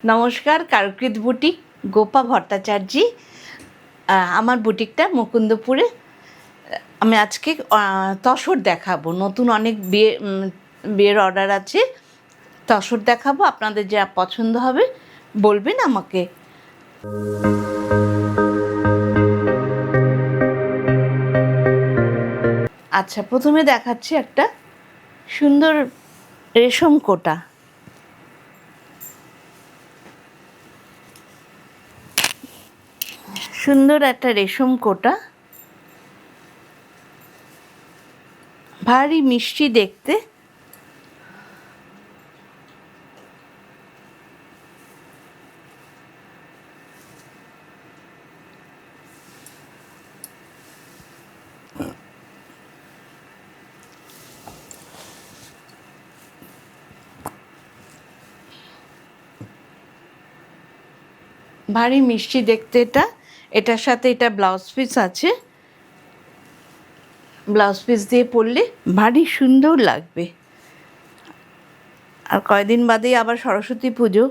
নমস্কার, কারুকৃত বুটিক গোপা ভট্টাচার্যি। আমার বুটিকটা মুকুন্দপুরে। আমি আজকে তসর দেখাবো। নতুন অনেক বিয়ের অর্ডার আছে, তসর দেখাবো। আপনাদের যা পছন্দ হবে বলবেন আমাকে। আচ্ছা, প্রথমে দেখাচ্ছি একটা সুন্দর রেশম কোটা। সুন্দর একটা রেশম কোটা, ভারী মিষ্টি দেখতে। ভারী মিষ্টি দেখতে এটার সাথে এটা ব্লাউজ পিস আছে। ব্লাউজ পিস দিয়ে পরলে ভারী সুন্দর লাগবে। আর কয়দিন বাদেই আবার সরস্বতী পুজো,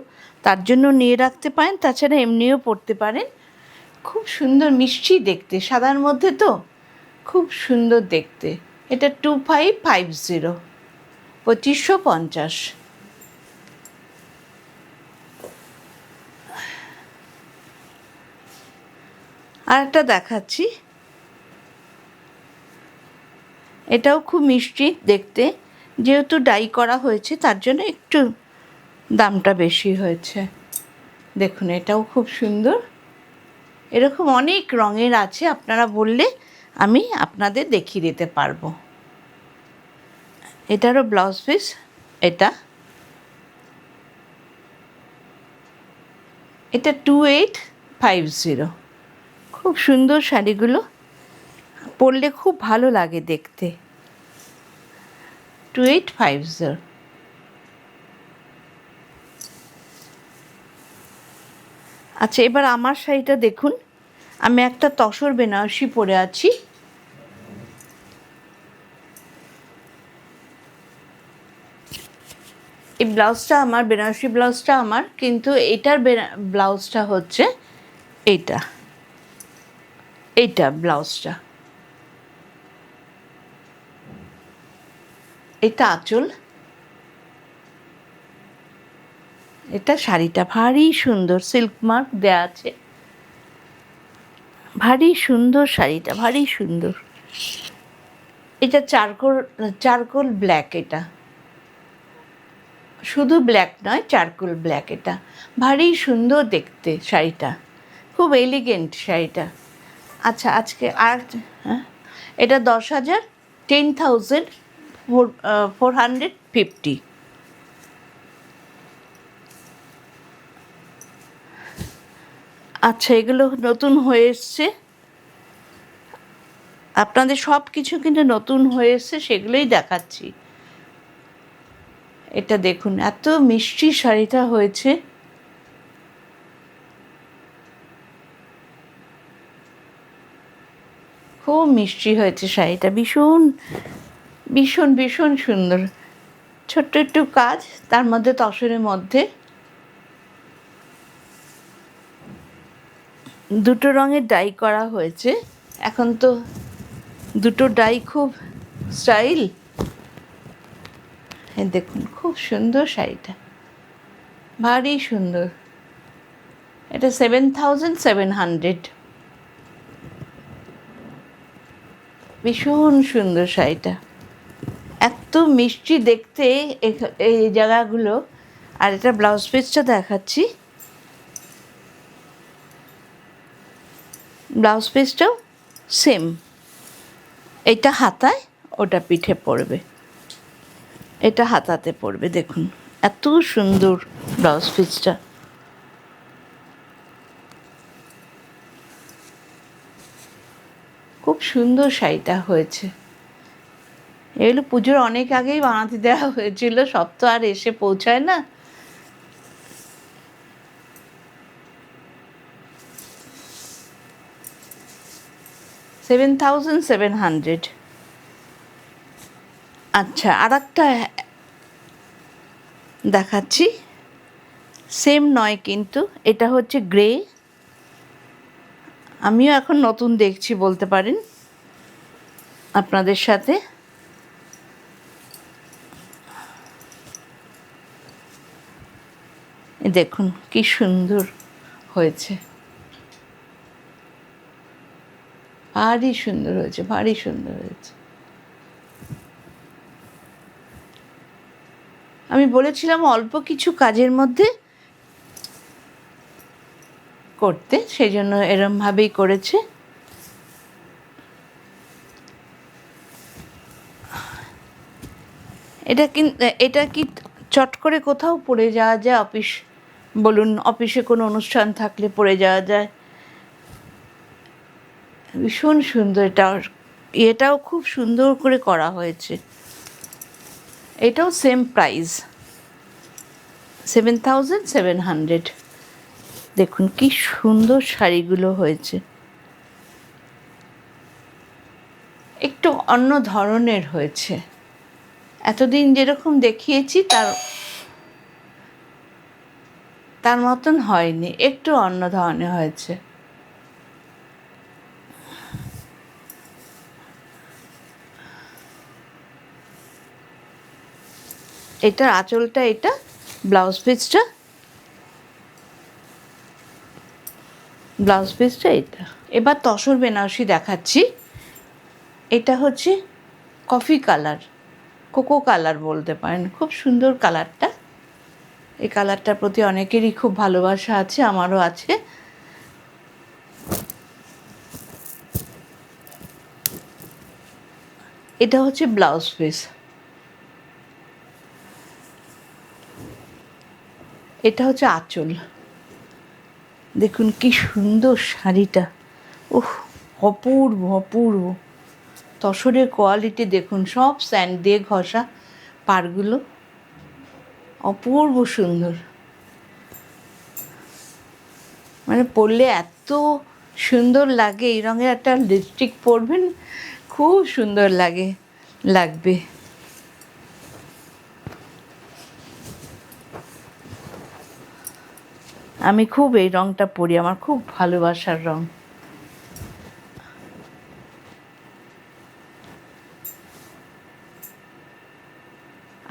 তার জন্য নিয়ে রাখতে পারেন। তাছাড়া এমনিও পরতে পারেন। খুব সুন্দর মিষ্টি দেখতে, সাদার মধ্যে তো খুব সুন্দর দেখতে। এটা 2550, 2550। আর একটা দেখাচ্ছি, এটাও খুব মিষ্টি দেখতে। যেহেতু ডাই করা হয়েছে তার জন্য একটু দামটা বেশি হয়েছে। দেখুন, এটাও খুব সুন্দর। এরকম অনেক রঙের আছে, আপনারা বললে আমি আপনাদের দেখিয়ে দিতে পারবো। এটারও ব্লাউজ পিস এটা 2850। খুব সুন্দর শাড়িগুলো, পরলে খুব ভালো লাগে দেখতে। 2850। আচ্ছা, এবার আমার শাড়িটা দেখুন। আমি একটা তসর বেনারসি পরে আছি। এই ব্লাউজটা আমার, বেনারসি ব্লাউজটা আমার, কিন্তু এটার ব্লাউজটা হচ্ছে এইটা ব্লাউজটা। এটা আঁচল, এটা শাড়িটা ভারী সুন্দর, সিল্ক মার্ক দেয়া আছে। ভারী সুন্দর শাড়িটা, ভারী সুন্দর। এটা চারকোল ব্ল্যাক। এটা শুধু ব্ল্যাক নয়, চারকোল ব্ল্যাক। এটা ভারী সুন্দর দেখতে শাড়িটা, খুব এলিগেন্ট শাড়িটা। আচ্ছা, আজকে আর হ্যাঁ, এটা 10,000, 10,450। আচ্ছা, এগুলো নতুন হয়ে এসছে। আপনাদের সব কিছু কিন্তু নতুন হয়ে এসছে, সেগুলোই দেখাচ্ছি। এটা দেখুন, এত মিষ্টি শাড়িটা হয়েছে। খুব মিষ্টি হয়েছে শাড়িটা, ভীষণ ভীষণ ভীষণ সুন্দর। ছোট্ট একটু কাজ, তার মধ্যে তসরের মধ্যে দুটো রঙের ডাই করা হয়েছে। এখন তো দুটো ডাই খুব স্টাইল। দেখুন, খুব সুন্দর শাড়িটা, ভারী সুন্দর। এটা 7,700। ভীষণ সুন্দর শাড়িটা, এত মিষ্টি দেখতে এই জায়গাগুলো। আর এটা ব্লাউজ পিসটা দেখাচ্ছি। ব্লাউজ পিসটাও সেম, এটা হাতায়, ওটা পিঠে পড়বে। এটা হাতাতে পড়বে। দেখুন, এত সুন্দর ব্লাউজ পিসটা। খুব সুন্দর শাড়িটা হয়েছে। এগুলো পুজোর অনেক আগেই বানাতে দেওয়া হয়েছিল, সব তো আর এসে পৌঁছায় না। $7,700। আচ্ছা, আর একটা দেখাচ্ছি। সেম নয় কিন্তু, এটা হচ্ছে গ্রে। আমিও এখন নতুন দেখছি বলতে পারেন আপনাদের সাথে। দেখুন কি সুন্দর হয়েছে, ভারী সুন্দর হয়েছে, ভারী সুন্দর হয়েছে। আমি বলেছিলাম অল্প কিছু কাজের মধ্যে করতে, সেই জন্য এরমভাবেই করেছে। এটা কি চট করে কোথাও পড়ে যাওয়া যায়? অফিস বলুন, অফিসে কোনো অনুষ্ঠান থাকলে পড়ে যাওয়া যায়। ভীষণ সুন্দর। এটাও খুব সুন্দর করে করা হয়েছে। এটাও সেম প্রাইস, 7,700। দেখুন কি সুন্দর শাড়িগুলো হয়েছে, একটু অন্য ধরনের হয়েছে। এতদিন যেরকম দেখিয়েছি তার মতন হয়নি, একটু অন্য ধরনের হয়েছে। এটার আঁচলটা, এটা ব্লাউজ পিসটা এটা। এবার তসর বেনারসি দেখাচ্ছি। এটা হচ্ছে কফি কালার, কোকো কালার বলতে পারেন। খুব সুন্দর কালারটা। এই কালারটার প্রতি অনেকেরই খুব ভালোবাসা আছে, আমারও আছে। এটা হচ্ছে ব্লাউজ পিস। এটা হচ্ছে আঁচল। দেখুন কি সুন্দর শাড়িটা, উহ, অপূর্ব অপূর্ব। তসরের কোয়ালিটি দেখুন, সব স্যান্ড দিয়ে ঘষা পাড়গুলো, অপূর্ব সুন্দর। মানে পরলে এত সুন্দর লাগে। এই রঙের একটা লিপস্টিক পরবেন, খুব সুন্দর লাগবে। আমি খুব এই রঙটা পরি, আমার খুব ভালোবাসার রঙ।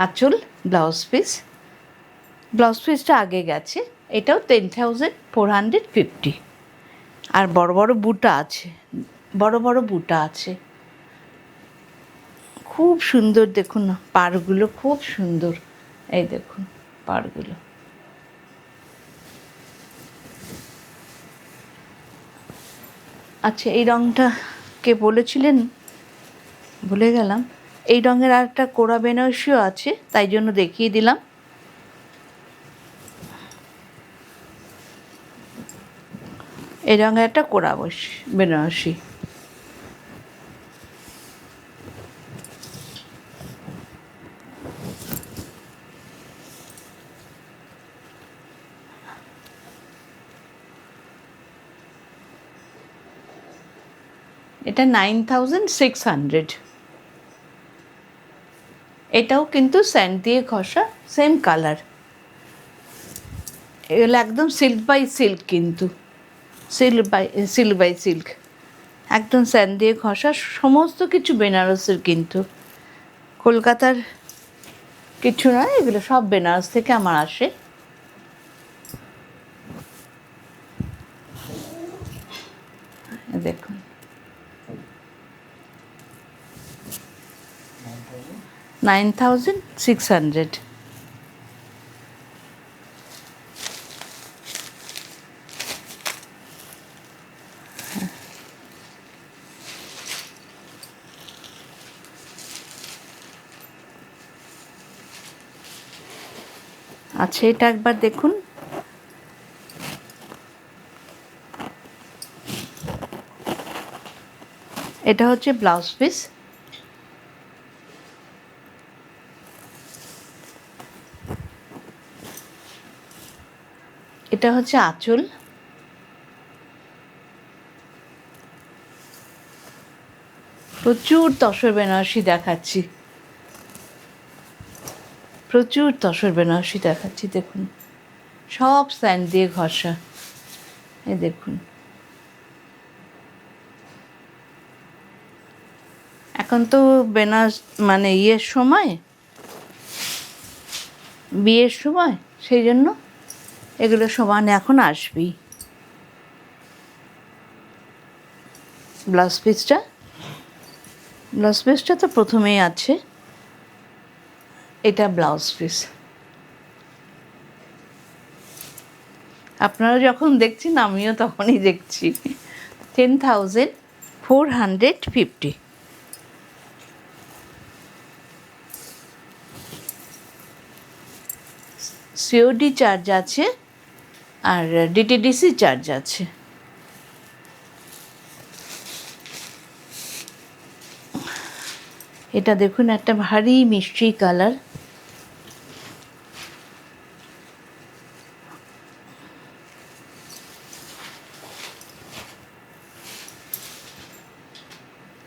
আঁচল, ব্লাউজ পিসটা আগে গেছে। এটাও 10,450। আর বড় বড় বুটা আছে, খুব সুন্দর। দেখুন না, পাড়গুলো খুব সুন্দর। এই দেখুন পাড়গুলো। আচ্ছা, এই রঙটা কে বলেছিলেন ভুলে গেলাম। এই রঙের আর একটা কোড়া বেনারসিও আছে, তাই জন্য দেখিয়ে দিলাম। এই রঙের একটা কোড়া বেনারসি। এটা 9,600। এটাও কিন্তু স্যান্ড দিয়ে ঘষা, সেম কালার। এগুলো একদম সিল্ক বাই সিল্ক, কিন্তু সিল্ক বাই সিল্ক, একদম স্যান্ড দিয়ে ঘষা। সমস্ত কিছু বেনারসের, কিন্তু কলকাতার কিছু নয়, এগুলো সব বেনারস থেকে আমার আসে। দেখুন 9,600। আচ্ছা, এটা একবার দেখুন। এটা হচ্ছে ব্লাউজ পিস। এটা হচ্ছে আঁচল। প্রচুর তসর বেনারসি দেখাচ্ছি, দেখুন সব স্যান্ড দিয়ে ঘষা। এই দেখুন, এখন তো বেনারস মানে সময়, বিয়ের সময়, সেই জন্য এগুলো সমান এখন আসবেই। ব্লাউজ পিসটা তো প্রথমেই আছে। এটা ব্লাউজ পিস। আপনারা যখন দেখছেন আমিও তখনই দেখছি। 10,450। সিওডি চার্জ আছে আর ডিটিডিসি চার্জ আছে। এটা দেখুন, একটা ভারী মিষ্টি কালার।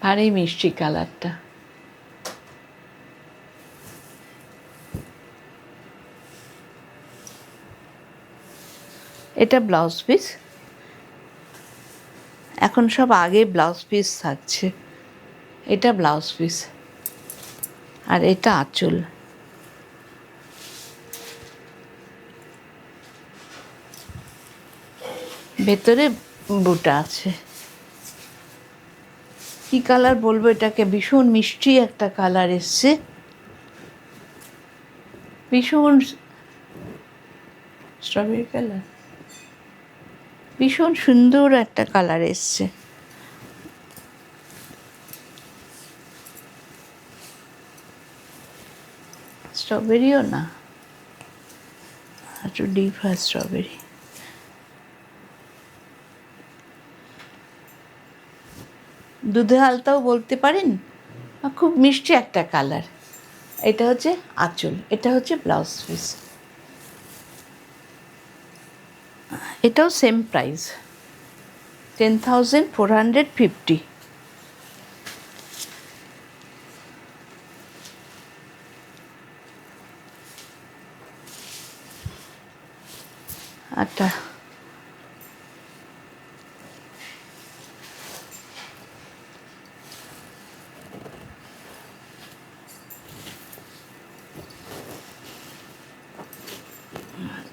ভারী মিষ্টি কালারটা। এটা ব্লাউজ পিস। এখন সব আগে ব্লাউজ পিস থাকছে। এটা ব্লাউজ পিস আর এটা আঁচল। ভেতরে বুটা আছে। কি কালার বলবো এটাকে, ভীষণ মিষ্টি একটা কালার এসছে, ভীষণ স্ট্রবেরি কালার, ভীষণ সুন্দর একটা কালার এসছে। স্ট্রবেরিও না, একটু ডিপ হয় স্ট্রবেরি। দুধে হালতাও বলতে পারেন, খুব মিষ্টি একটা কালার। এটা হচ্ছে আঁচল, এটা হচ্ছে ব্লাউজ পিস। এটাও সেম প্রাইস, 10,450। আচ্ছা,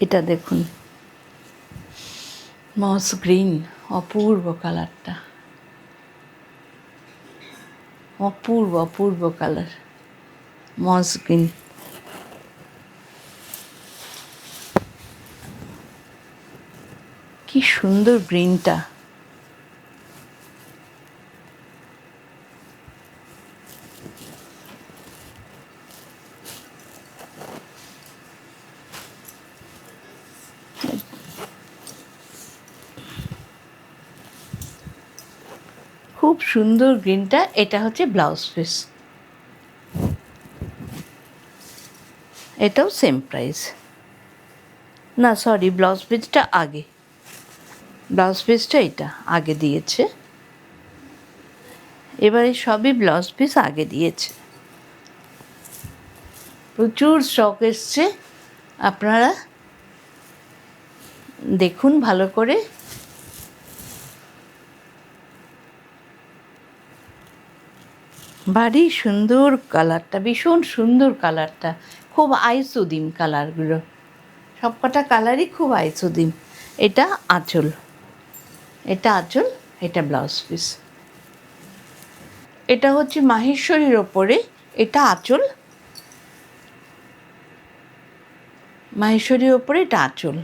এটা দেখুন, মস গ্রিন, অপূর্ব কালারটা, অপূর্ব অপূর্ব কালার, মস গ্রিন। কি সুন্দর গ্রিনটা। খুব সুন্দর গ্রিনটা। এটা হচ্ছে ব্লাউজ পিস, এটাও সেম প্রাইস। না সরি, ব্লাউজ পিসটা আগে, ব্লাউজ পিসটা এটা আগে দিয়েছে। এবারে সবই ব্লাউজ পিস আগে দিয়েছে। প্রচুর স্টক এসছে, আপনারা দেখুন ভালো করে। ভারী সুন্দর কালারটা, ভীষণ সুন্দর কালারটা, খুব আইসুদিম কালারগুলো, সবকটা কালারই খুব আইসুদিম। এটা আঁচল, এটা আঁচল, এটা ব্লাউজ পিস। এটা হচ্ছে মাহেশ্বরীর ওপরে, এটা আঁচল, মাহেশ্বরীর ওপরে এটা আঁচল।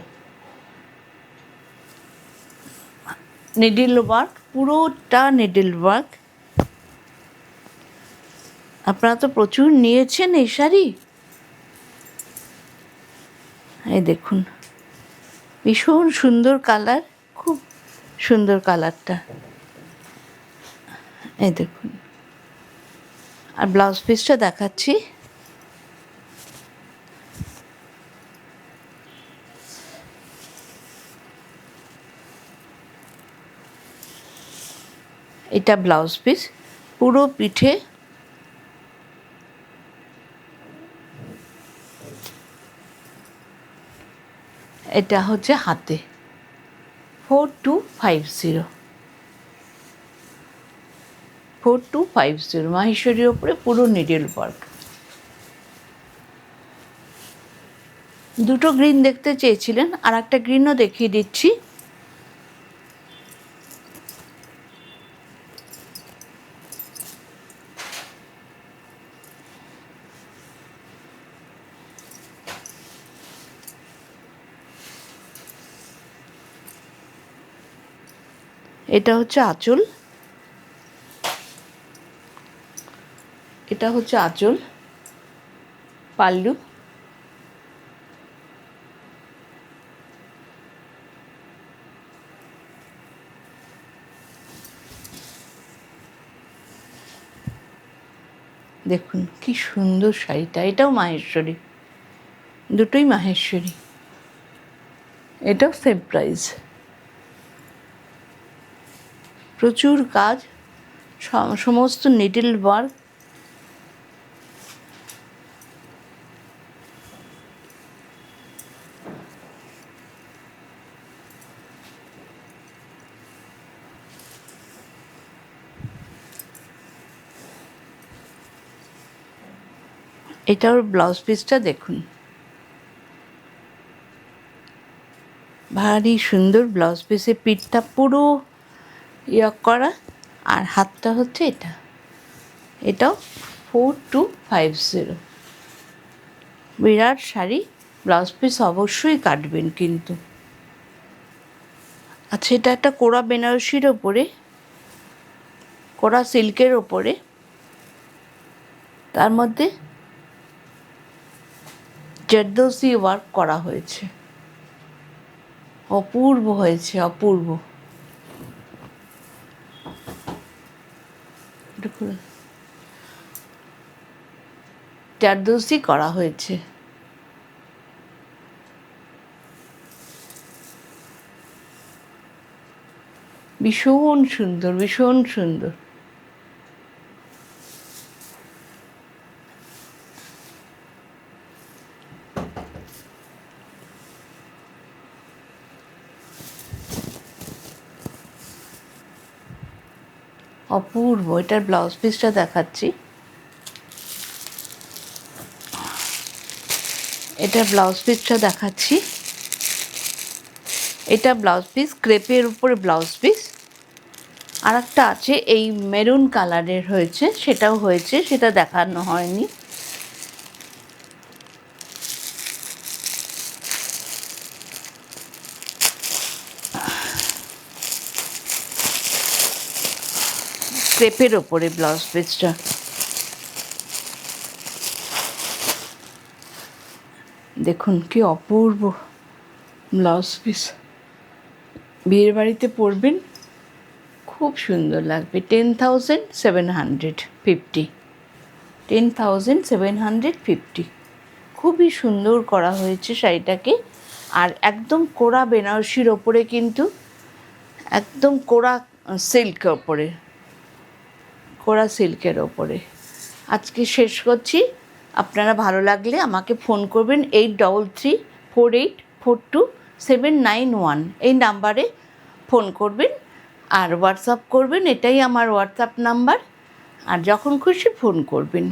নিডল ওয়ার্ক, পুরোটা নিডল ওয়ার্ক। আপনারা তো প্রচুর নিয়েছেন এই শাড়ি। এই দেখুন, ভীষণ সুন্দর কালার, খুব সুন্দর কালারটা। এই দেখুন, আর ব্লাউজ পিসটা দেখাচ্ছি। এটা ব্লাউজ পিস, পুরো পিঠে এটা হচ্ছে হাতে 4250 4250 মাহেশ্বরীর ওপরে পুরো নিডল ওয়ার্ক। দুটো গ্রিন দেখতে চেয়েছিলেন, আর একটা গ্রিনও দেখিয়ে দিচ্ছি। এটা হচ্ছে আঁচল, এটা হচ্ছে আঁচল, পাল্লু, দেখুন কি সুন্দর শাড়িটা। এটাও মাহেশ্বরী, দুটোই মাহেশ্বরী। এটাও সেম প্রাইস। প্রচুর কাজ, সমস্ত নিডল ওয়ার্ক। এটা ওর ব্লাউজ পিসটা দেখুন, ভারী সুন্দর ব্লাউজ পিসে পিঠটা পুরো ইয়ক করা, আর হাতটা হচ্ছে এটা। এটাও 4250। বিরাট শাড়ি, ব্লাউজ পিস অবশ্যই কাটবেন কিন্তু। আচ্ছা, এটা একটা কোরা বেনারসির ওপরে, কোরা সিল্কের ওপরে, তার মধ্যে জর্দোসি ওয়ার্ক করা হয়েছে, অপূর্ব হয়েছে, অপূর্ব। জারদোসি করা হয়েছে, ভীষণ সুন্দর, ভীষণ সুন্দর। অপূর্ব। এটার ব্লাউজ পিসটা দেখাচ্ছি, এটা ব্লাউজ পিসটা দেখাচ্ছি। এটা ব্লাউজ পিস, ক্রেপের উপরে ব্লাউজ পিস। আর একটা আছে এই মেরুন কালারের হয়েছে, সেটাও হয়েছে, সেটা দেখানো হয়নি। ক্রেপের ওপরে ব্লাউজ পিসটা, দেখুন কি অপূর্ব ব্লাউজ পিস। বিয়ের বাড়িতে পরবেন, খুব সুন্দর লাগবে। 10,750, 10,750। খুবই সুন্দর করা হয়েছে শাড়িটাকে। আর একদম কোরা বেনারসির ওপরে, কিন্তু একদম কোরা সিল্কের ওপরে, কোরা সিল্কের ওপরে। আজকে শেষ করছি। আপনারা ভালো লাগলে আমাকে ফোন করবেন 8334842791 এই নাম্বারে ফোন করবেন, আর হোয়াটসঅ্যাপ করবেন। এটাই আমার হোয়াটসঅ্যাপ নাম্বার। আর যখন খুশি ফোন করবেন।